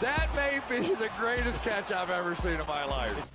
That may be the greatest catch I've ever seen in my life.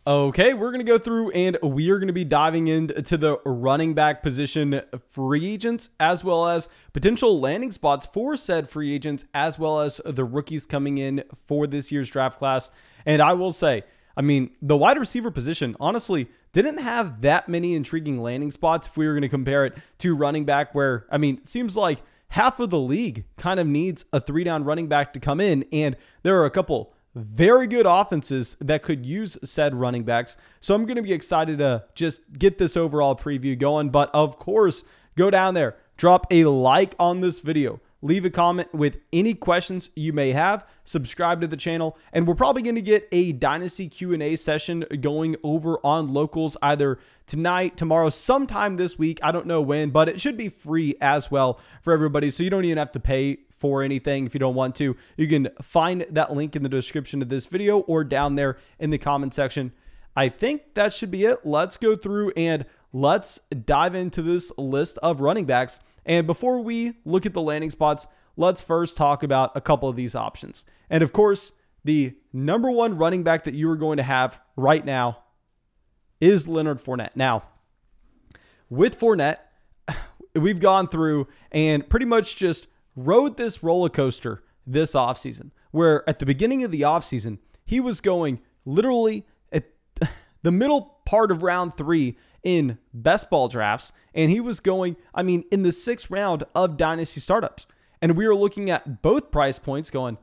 Okay, we're going to go through and we are going to be diving into the running back position free agents, as well as potential landing spots for said free agents, as well as the rookies coming in for this year's draft class. And I will say, I mean, the wide receiver position, honestly, didn't have that many intriguing landing spots if we were going to compare it to running back, where, I mean, it seems like half of the league kind of needs a 3-down running back to come in, and there are a couple very good offenses that could use said running backs. So I'm going to be excited to just get this overall preview going. But of course, go down there, drop a like on this video, leave a comment with any questions you may have, subscribe to the channel, and we're probably going to get a Dynasty Q&A session going over on locals either tonight, tomorrow, sometime this week. I don't know when, but it should be free as well for everybody. So you don't even have to pay for anything if you don't want to. You can find that link in the description of this video or down there in the comment section. I think that should be it. Let's go through and let's dive into this list of running backs. And before we look at the landing spots, let's first talk about a couple of these options. And of course, the number one running back that you are going to have right now is Leonard Fournette. Now, with Fournette, we've gone through and pretty much just rode this roller coaster this offseason, where at the beginning of the offseason, he was going literally at the middle part of round 3 in best ball drafts, and he was going, I mean, in the 6th round of Dynasty startups. And we were looking at both price points going,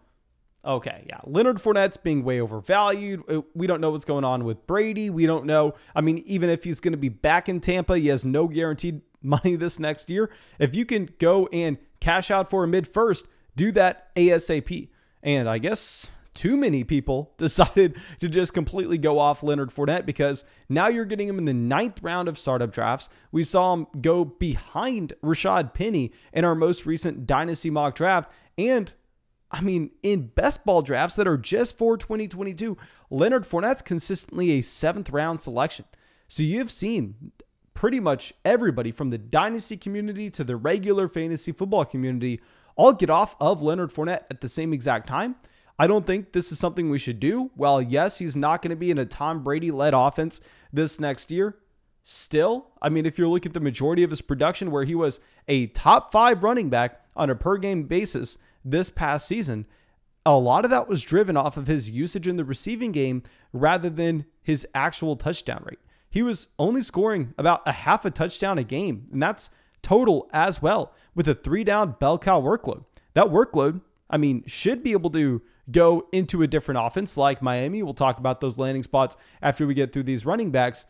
okay, yeah, Leonard Fournette's being way overvalued. We don't know what's going on with Brady. We don't know. I mean, even if he's going to be back in Tampa, he has no guaranteed money this next year. If you can go and cash out for a mid-first, do that ASAP. And I guess too many people decided to just completely go off Leonard Fournette, because now you're getting him in the 9th round of startup drafts. We saw him go behind Rashad Penny in our most recent Dynasty mock draft. And I mean, in best ball drafts that are just for 2022, Leonard Fournette's consistently a 7th round selection. So you've seen pretty much everybody from the Dynasty community to the regular fantasy football community all get off of Leonard Fournette at the same exact time. I don't think this is something we should do. While yes, he's not going to be in a Tom Brady-led offense this next year, still, I mean, if you look at the majority of his production where he was a top 5 running back on a per-game basis this past season, a lot of that was driven off of his usage in the receiving game rather than his actual touchdown rate. He was only scoring about a half a touchdown a game, and that's total as well, with a 3-down bell cow workload. That workload, I mean, should be able to go into a different offense like Miami. We'll talk about those landing spots after we get through these running backs,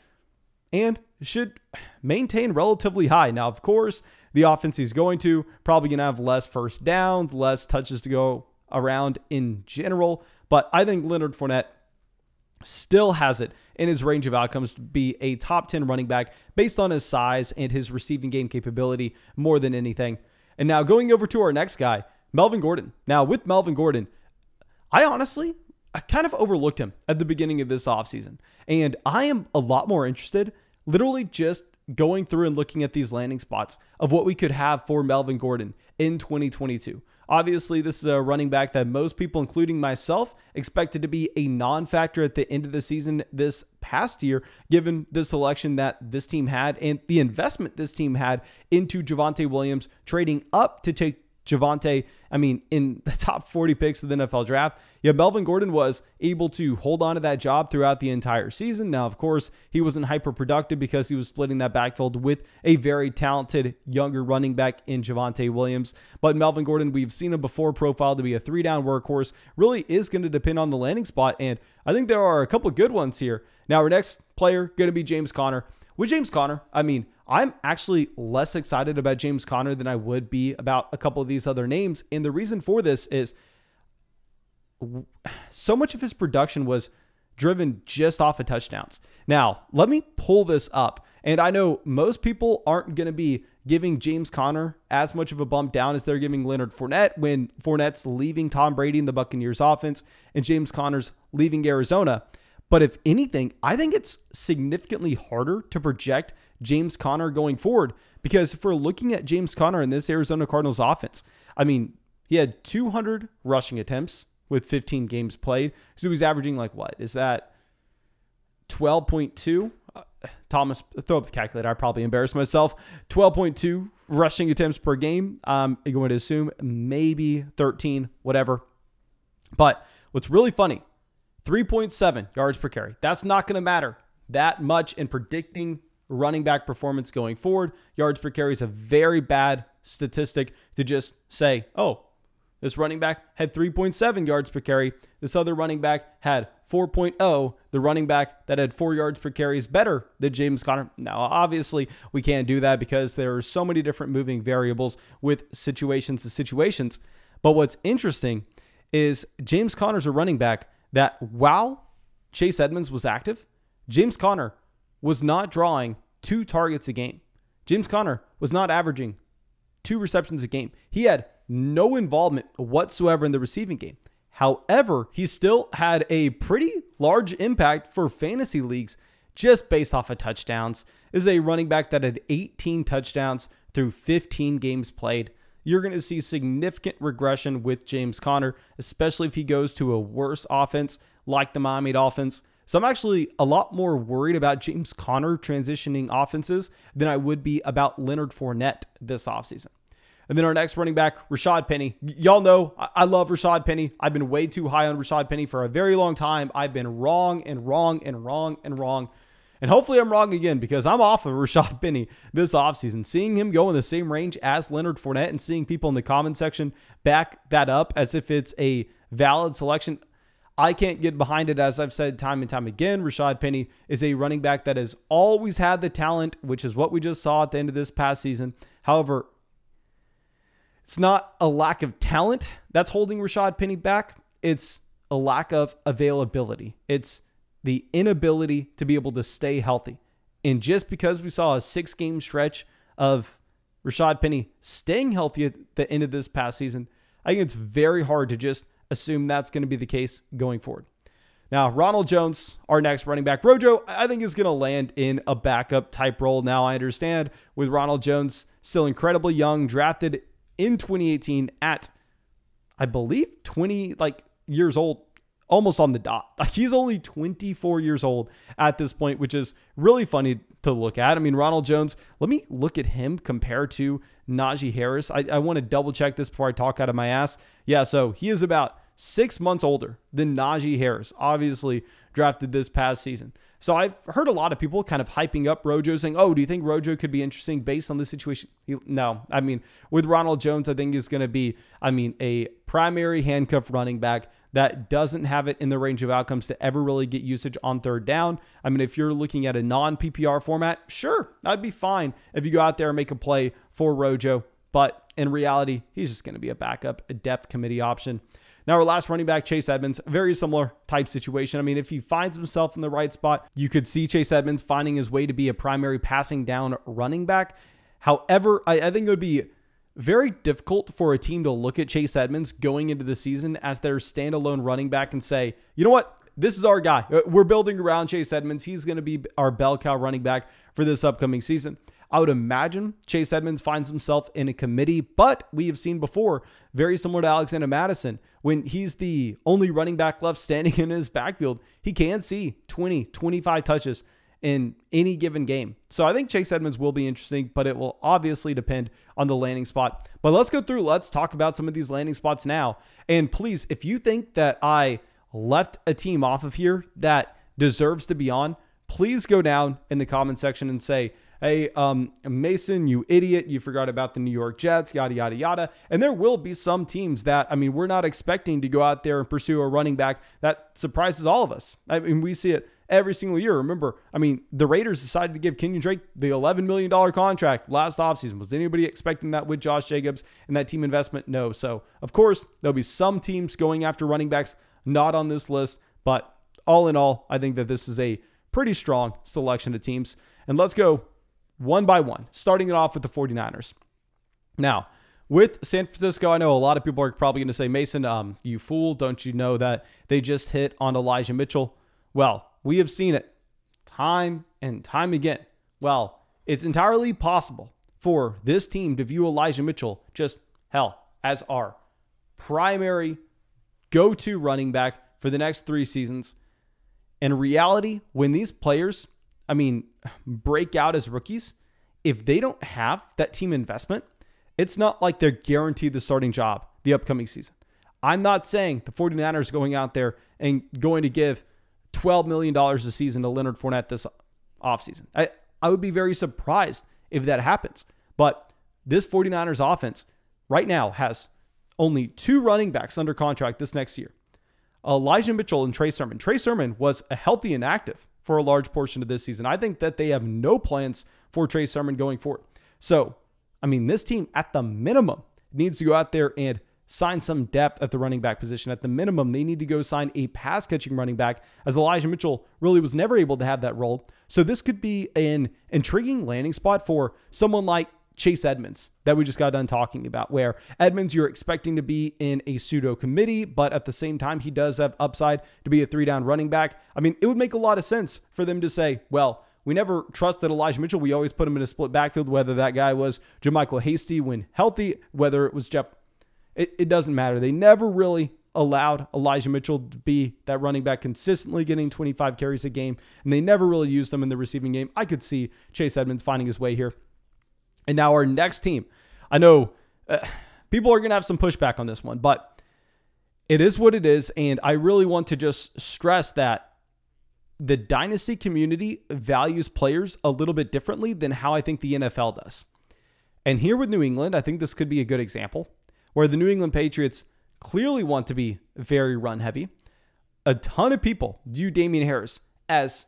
and should maintain relatively high. Now, of course, the offense he's going to probably going to have less first downs, less touches to go around in general, but I think Leonard Fournette still has it in his range of outcomes to be a top 10 running back based on his size and his receiving game capability more than anything. And now going over to our next guy, Melvin Gordon. Now with Melvin Gordon, I kind of overlooked him at the beginning of this offseason, and I am a lot more interested literally just going through and looking at these landing spots of what we could have for Melvin Gordon in 2022. Obviously, this is a running back that most people, including myself, expected to be a non-factor at the end of the season this past year, given the selection that this team had and the investment this team had into Javonte Williams, trading up to take Javonte, I mean, in the top 40 picks of the NFL draft. Yeah, Melvin Gordon was able to hold on to that job throughout the entire season. Now, of course, he wasn't hyper productive because he was splitting that backfield with a very talented younger running back in Javonte Williams. But Melvin Gordon, we've seen him before profiled to be a 3-down workhorse, really is going to depend on the landing spot. And I think there are a couple of good ones here. Now, our next player going to be James Conner. With James Conner, I mean, I'm actually less excited about James Conner than I would be about a couple of these other names. And the reason for this is so much of his production was driven just off of touchdowns. Now, let me pull this up. And I know most people aren't going to be giving James Conner as much of a bump down as they're giving Leonard Fournette when Fournette's leaving Tom Brady in the Buccaneers offense and James Conner's leaving Arizona. But if anything, I think it's significantly harder to project James Conner going forward, because if we're looking at James Conner in this Arizona Cardinals offense, I mean, he had 200 rushing attempts with 15 games played. So he's averaging like what? Is that 12.2? Thomas, throw up the calculator. I probably embarrassed myself. 12.2 rushing attempts per game. I'm going to assume maybe 13, whatever. But what's really funny, 3.7 yards per carry. That's not going to matter that much in predicting running back performance going forward. Yards per carry is a very bad statistic to just say, oh, this running back had 3.7 yards per carry. This other running back had 4.0. The running back that had 4 yards per carry is better than James Conner. Now, obviously, we can't do that because there are so many different moving variables with situations to situations. But what's interesting is James Conner's a running back that while Chase Edmonds was active, James Conner was not drawing 2 targets a game. James Conner was not averaging 2 receptions a game. He had no involvement whatsoever in the receiving game. However, he still had a pretty large impact for fantasy leagues just based off of touchdowns. This is a running back that had 18 touchdowns through 15 games played. You're going to see significant regression with James Conner, especially if he goes to a worse offense like the Miami Dolphins. So I'm actually a lot more worried about James Conner transitioning offenses than I would be about Leonard Fournette this offseason. And then our next running back, Rashad Penny. Y'all know I love Rashad Penny. I've been way too high on Rashad Penny for a very long time. I've been wrong and wrong and wrong and wrong. And hopefully I'm wrong again because I'm off of Rashad Penny this offseason. Seeing him go in the same range as Leonard Fournette and seeing people in the comment section back that up as if it's a valid selection, I can't get behind it. As I've said time and time again, Rashad Penny is a running back that has always had the talent, which is what we just saw at the end of this past season. However, it's not a lack of talent that's holding Rashad Penny back. It's a lack of availability. It's the inability to be able to stay healthy. And just because we saw a 6-game stretch of Rashad Penny staying healthy at the end of this past season, I think it's very hard to just assume that's going to be the case going forward. Now, Ronald Jones, our next running back. Rojo, I think, is going to land in a backup type role. Now, I understand with Ronald Jones still incredibly young, drafted in 2018 at, I believe, 20 years old, almost on the dot. He's only 24 years old at this point, which is really funny to look at. I mean, Ronald Jones, let me look at him compared to Najee Harris. I want to double check this before I talk out of my ass. Yeah, so he is about 6 months older than Najee Harris, obviously drafted this past season. So I've heard a lot of people kind of hyping up Rojo, saying, oh, do you think Rojo could be interesting based on this situation? No. I mean, with Ronald Jones, I think is going to be, a primary handcuff running back that doesn't have it in the range of outcomes to ever really get usage on third down. I mean, if you're looking at a non-PPR format, sure, I'd be fine if you go out there and make a play for Rojo. But in reality, he's just going to be a backup, a depth committee option. Now, our last running back, Chase Edmonds, very similar type situation. I mean, if he finds himself in the right spot, you could see Chase Edmonds finding his way to be a primary passing down running back. However, I think it would be very difficult for a team to look at Chase Edmonds going into the season as their standalone running back and say, you know what? This is our guy. We're building around Chase Edmonds. He's going to be our bell cow running back for this upcoming season. I would imagine Chase Edmonds finds himself in a committee, but we have seen before, very similar to Alexander Mattison, when he's the only running back left standing in his backfield, he can see 20, 25 touches in any given game. So I think Chase Edmonds will be interesting, but it will obviously depend on the landing spot. But let's go through, let's talk about some of these landing spots now. And please, if you think that I left a team off of here that deserves to be on, please go down in the comment section and say, hey, Mason, you idiot, you forgot about the New York Jets, yada, yada, yada. And there will be some teams that, we're not expecting to go out there and pursue a running back that surprises all of us. We see it every single year. Remember, the Raiders decided to give Kenyon Drake the $11 million contract last offseason. Was anybody expecting that with Josh Jacobs and that team investment? No. So, of course, there'll be some teams going after running backs not on this list. But all in all, I think that this is a pretty strong selection of teams. And let's go one by one, starting it off with the 49ers. Now, with San Francisco, I know a lot of people are probably going to say, Mason, you fool, don't you know that they just hit on Elijah Mitchell? Well, we have seen it time and time again. Well, it's entirely possible for this team to view Elijah Mitchell just, as our primary go-to running back for the next 3 seasons. In reality, when these players, break out as rookies, if they don't have that team investment, it's not like they're guaranteed the starting job the upcoming season. I'm not saying the 49ers going out there and going to give $12 million a season to Leonard Fournette this offseason. I would be very surprised if that happens. But this 49ers offense right now has only 2 running backs under contract this next year. Elijah Mitchell and Trey Sermon. Trey Sermon was a healthy and active for a large portion of this season. I think that they have no plans for Trey Sermon going forward. So, this team at the minimum needs to go out there and sign some depth at the running back position. At the minimum, they need to go sign a pass catching running back, as Elijah Mitchell really was never able to have that role. So this could be an intriguing landing spot for someone like Chase Edmonds that we just got done talking about, where Edmonds, you're expecting to be in a pseudo committee, but at the same time, he does have upside to be a 3-down running back. It would make a lot of sense for them to say, well, we never trusted Elijah Mitchell. We always put him in a split backfield, whether that guy was JaMychal Hasty when healthy, whether it was Jeff. It doesn't matter. They never really allowed Elijah Mitchell to be that running back consistently getting 25 carries a game, and they never really used him in the receiving game. I could see Chase Edmonds finding his way here. And now our next team. I know people are going to have some pushback on this one, but it is what it is, and I really want to just stress that the Dynasty community values players a little bit differently than how I think the NFL does. And here with New England, I think this could be a good example, where the New England Patriots clearly want to be very run heavy. A ton of people view Damien Harris as,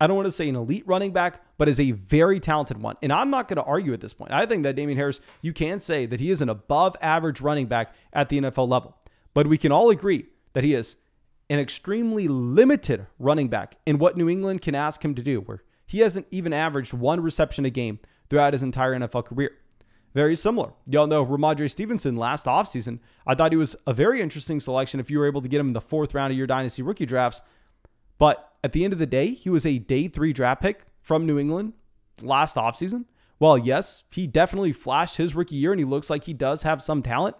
I don't want to say an elite running back, but as a very talented one. And I'm not going to argue at this point. I think that Damien Harris, you can say that he is an above average running back at the NFL level. But we can all agree that he is an extremely limited running back in what New England can ask him to do, where he hasn't even averaged 1 reception a game throughout his entire NFL career. Very similar. Y'all know Ramadree Stevenson last offseason. I thought he was a very interesting selection if you were able to get him in the 4th round of your Dynasty rookie drafts. But at the end of the day, he was a day 3 draft pick from New England last offseason. While yes, he definitely flashed his rookie year and he looks like he does have some talent,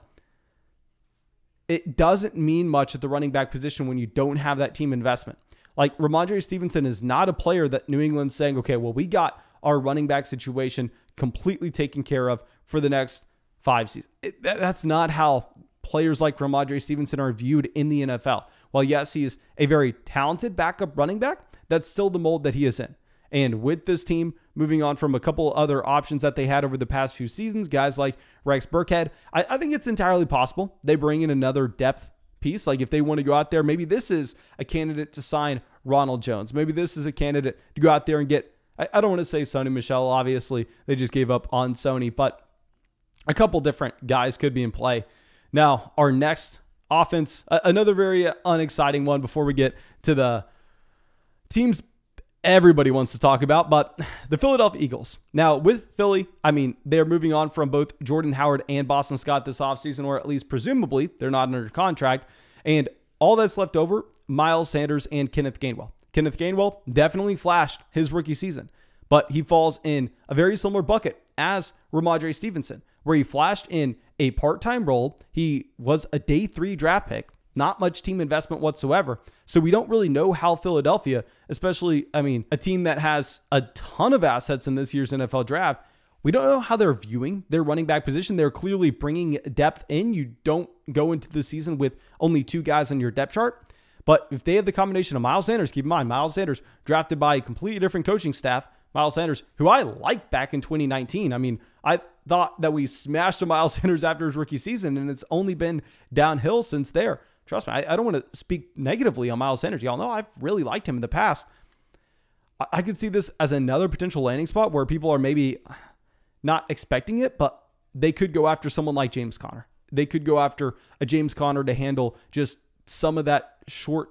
it doesn't mean much at the running back position when you don't have that team investment. Like Ramadree Stevenson is not a player that New England's saying, okay, well, we got our running back situation completely taken care of for the next 5 seasons. That's not how players like Ramadree Stevenson are viewed in the NFL. While yes, he is a very talented backup running back, that's still the mold that he is in. And with this team moving on from a couple other options that they had over the past few seasons, guys like Rex Burkhead, I think it's entirely possible they bring in another depth piece. Like if they want to go out there, maybe this is a candidate to sign Ronald Jones. Maybe this is a candidate to go out there and get, I don't want to say Sony Michel, obviously they just gave up on Sony, but a couple different guys could be in play. Now, our next offense, another very unexciting one before we get to the teams everybody wants to talk about, but the Philadelphia Eagles. Now, with Philly, they're moving on from both Jordan Howard and Boston Scott this offseason, or at least presumably they're not under contract. And all that's left over, Miles Sanders and Kenneth Gainwell. Kenneth Gainwell definitely flashed his rookie season, but he falls in a very similar bucket as Ramadree Stevenson, where he flashed in a part-time role. He was a day 3 draft pick, not much team investment whatsoever. So we don't really know how Philadelphia, especially, a team that has a ton of assets in this year's NFL draft, we don't know how they're viewing their running back position. They're clearly bringing depth in. You don't go into the season with only 2 guys on your depth chart. But if they have the combination of Miles Sanders, keep in mind, Miles Sanders drafted by a completely different coaching staff. Miles Sanders, who I liked back in 2019. I thought that we smashed a Miles Sanders after his rookie season, and it's only been downhill since there. Trust me, I don't want to speak negatively on Miles Sanders. Y'all know I've really liked him in the past. I could see this as another potential landing spot where people are maybe not expecting it, but they could go after someone like James Conner. They could go after a James Conner to handle just some of that short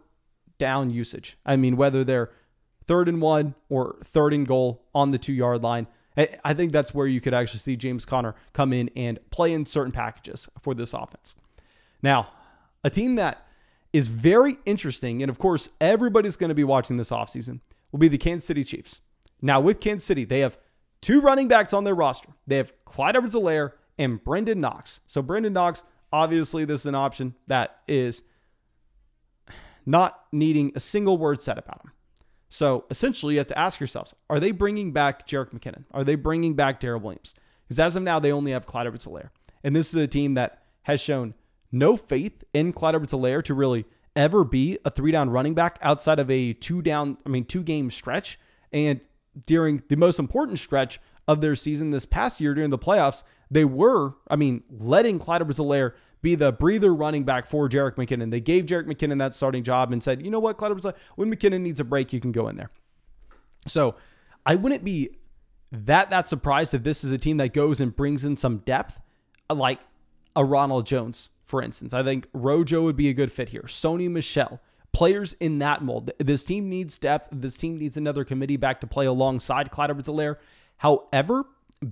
down usage. Whether they're 3rd and 1 or 3rd and goal on the 2-yard line, I think that's where you could actually see James Conner come in and play in certain packages for this offense. Now, a team that is very interesting, and of course, everybody's going to be watching this offseason, will be the Kansas City Chiefs. Now, with Kansas City, they have 2 running backs on their roster. They have Clyde Edwards-Helaire and Brendan Knox. So Brendan Knox, obviously, this is an option that is not needing a single word said about him. So essentially, you have to ask yourselves, are they bringing back Jerick McKinnon? Are they bringing back Darrell Williams? Because as of now, they only have Clyde Edwards-Helaire. And this is a team that has shown no faith in Clyde Edwards-Helaire to really ever be a 3-down running back outside of a 2-game stretch. And during the most important stretch of their season this past year during the playoffs, they were, letting Clyde Edwards-Helaire be the breather running back for Jerick McKinnon. They gave Jerick McKinnon that starting job and said, you know what, Clyde Edwards-Helaire, when McKinnon needs a break, you can go in there. So I wouldn't be that surprised if this is a team that goes and brings in some depth, like a Ronald Jones, for instance. I think Rojo would be a good fit here. Sony Michel, players in that mold. This team needs depth. This team needs another committee back to play alongside Clyde Edwards-Helaire. However,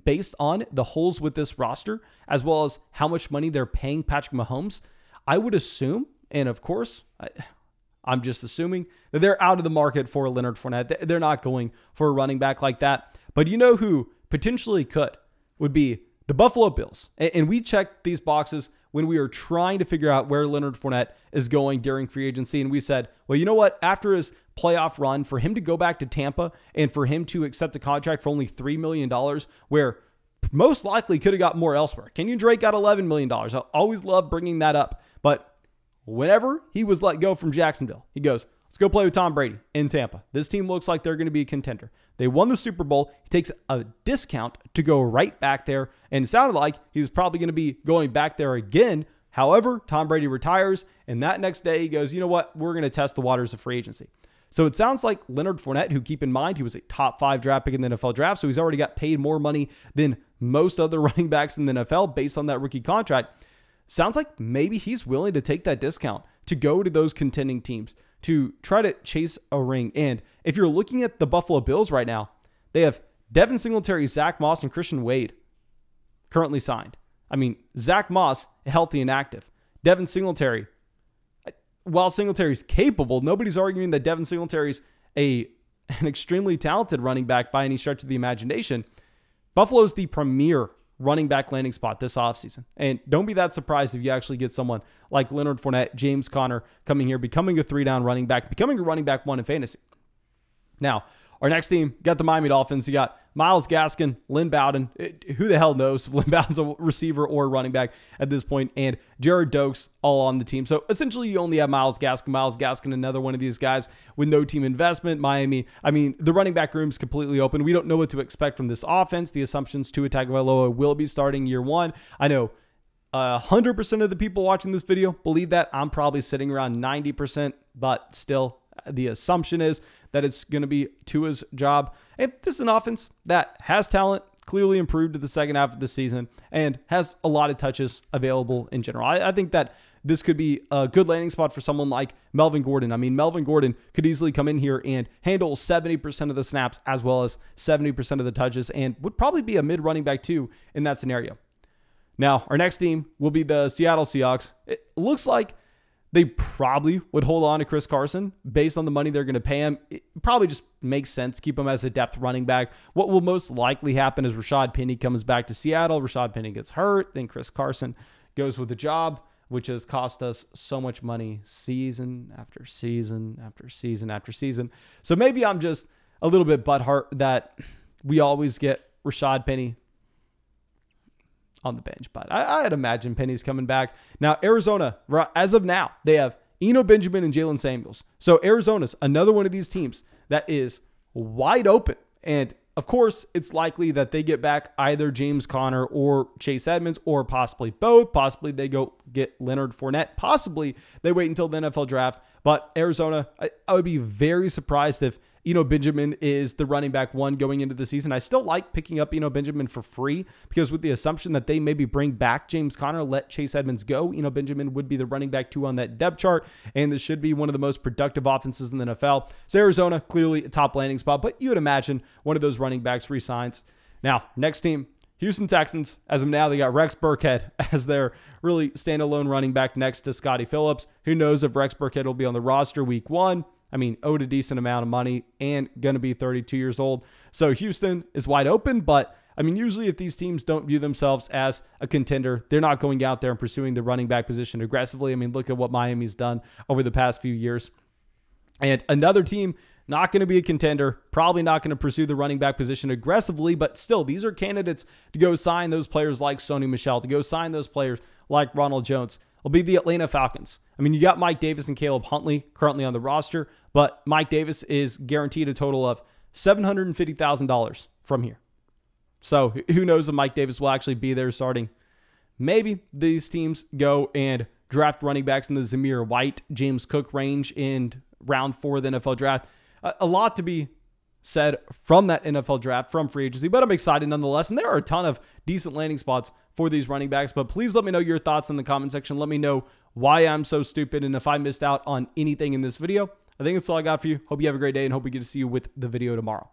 based on the holes with this roster, as well as how much money they're paying Patrick Mahomes, I would assume, and of course, I'm just assuming, that they're out of the market for Leonard Fournette. They're not going for a running back like that. But you know who potentially could would be the Buffalo Bills. And we checked these boxes when we were trying to figure out where Leonard Fournette is going during free agency. And we said, well, you know what? After his playoff run, for him to go back to Tampa and for him to accept a contract for only $3 million, where most likely could have got more elsewhere. Kenyon Drake got $11 million. I always love bringing that up. But whenever he was let go from Jacksonville, he goes, let's go play with Tom Brady in Tampa. This team looks like they're going to be a contender. They won the Super Bowl. He takes a discount to go right back there. And it sounded like he was probably going to be going back there again. However, Tom Brady retires. And that next day he goes, you know what? We're going to test the waters of free agency. So it sounds like Leonard Fournette, who, keep in mind, he was a top 5 draft pick in the NFL draft. So he's already got paid more money than most other running backs in the NFL based on that rookie contract. Sounds like maybe he's willing to take that discount to go to those contending teams to try to chase a ring. And if you're looking at the Buffalo Bills right now, they have Devin Singletary, Zach Moss, and Christian Wade currently signed. Zach Moss, healthy and active. Devin Singletary, while Singletary's capable, nobody's arguing that Devin Singletary's an extremely talented running back by any stretch of the imagination. Buffalo's the premier running back landing spot this offseason. And don't be that surprised if you actually get someone like Leonard Fournette, James Conner coming here, becoming a 3-down running back, becoming a running back 1 in fantasy. Now, our next team, got the Miami Dolphins. You got Myles Gaskin, Lynn Bowden. Who the hell knows if Lynn Bowden's a receiver or a running back at this point, and Jared Dokes all on the team. So essentially you only have Myles Gaskin, another one of these guys with no team investment. Miami, the running back room is completely open. We don't know what to expect from this offense. The assumptions Tua Tagovailoa will be starting year 1. I know 100% of the people watching this video believe that. I'm probably sitting around 90%, but still the assumption is that it's going to be Tua's job. And this is an offense that has talent, clearly improved to the second half of the season, and has a lot of touches available in general. I think that this could be a good landing spot for someone like Melvin Gordon. Melvin Gordon could easily come in here and handle 70% of the snaps as well as 70% of the touches, and would probably be a mid running back too in that scenario. Now, our next team will be the Seattle Seahawks. It looks like they probably would hold on to Chris Carson based on the money they're going to pay him. It probably just makes sense to keep him as a depth running back. What will most likely happen is Rashad Penny comes back to Seattle. Rashad Penny gets hurt. Then Chris Carson goes with the job, which has cost us so much money season after season after season after season. So maybe I'm just a little bit butthurt that we always get Rashad Penny on the bench, but I'd imagine Penny's coming back. Now, Arizona, as of now, they have Eno Benjamin and Jalen Samuels. So Arizona's another one of these teams that is wide open. And of course, it's likely that they get back either James Conner or Chase Edmonds, or possibly both. Possibly they go get Leonard Fournette. Possibly they wait until the NFL draft. But Arizona, I would be very surprised if Eno Benjamin is the running back 1 going into the season. I still like picking up Eno Benjamin for free, because with the assumption that they maybe bring back James Conner, let Chase Edmonds go, Eno Benjamin would be the running back 2 on that depth chart, and this should be one of the most productive offenses in the NFL. So Arizona, clearly a top landing spot, but you would imagine one of those running backs resigns. Now, next team, Houston Texans. As of now, they got Rex Burkhead as their really standalone running back next to Scotty Phillips. Who knows if Rex Burkhead will be on the roster week 1. Owed a decent amount of money and going to be 32 years old. So Houston is wide open, but usually if these teams don't view themselves as a contender, they're not going out there and pursuing the running back position aggressively. Look at what Miami's done over the past few years. And another team not going to be a contender, probably not going to pursue the running back position aggressively, but still, these are candidates to go sign those players like Sony Michel, to go sign those players like Ronald Jones. Will be the Atlanta Falcons. I mean, you got Mike Davis and Caleb Huntley currently on the roster, but Mike Davis is guaranteed a total of $750,000 from here. So who knows if Mike Davis will actually be there starting. Maybe these teams go and draft running backs in the Zamir White, James Cook range in round 4 of the NFL draft. A lot to be said from that NFL draft, from free agency, but I'm excited nonetheless. And there are a ton of decent landing spots for these running backs, but please let me know your thoughts in the comment section. Let me know why I'm so stupid and if I missed out on anything in this video. I think that's all I got for you. Hope you have a great day and hope we get to see you with the video tomorrow.